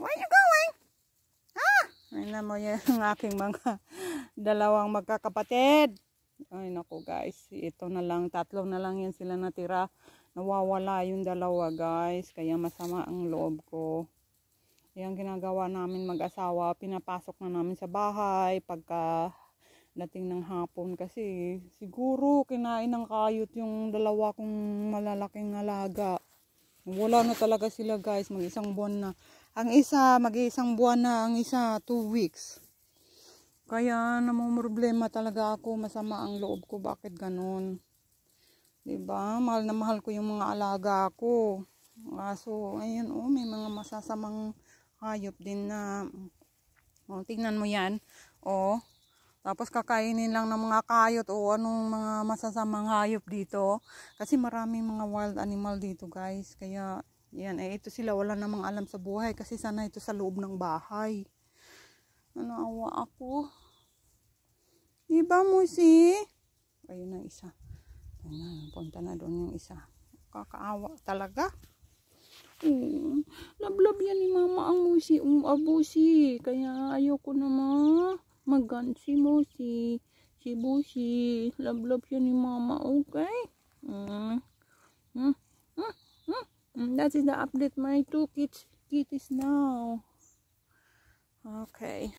Where you going? Ah! Ayun mo yung aking mga dalawang magkakapatid. Ay naku guys, ito na lang, tatlo na lang yan sila natira. Nawawala yung dalawa guys, kaya masama ang loob ko. Yung ginagawa namin mag-asawa, pinapasok na namin sa bahay pagka dating ng hapon kasi siguro kinain ng kayot yung dalawa kong malalaking alaga. Wala na talaga sila guys, mag-isang buwan na. Ang isa, mag-isang buwan na, ang isa 2 weeks. Kaya namumroblema talaga ako, masama ang loob ko, bakit ganun? Diba? Mahal na mahal ko yung mga alaga ko. So, ayun may mga masasamang hayop din na, tingnan mo yan, tapos kakainin lang ng mga kayot anong mga masasamang hayop dito. Kasi maraming mga wild animal dito guys. Kaya, yan, ito sila, wala namang alam sa buhay kasi sana ito sa loob ng bahay. Nanawa ako. Diba, Musi? Ayun ang isa. Ayun, punta na doon yung isa. Kakaawa talaga. Lablab yan ni mama ang Musi. Abusi. Kaya ayoko na magan si Musi. Si Busi. Lablab yan ni mama. Okay? That is the update. My 2 kitties now. Okay.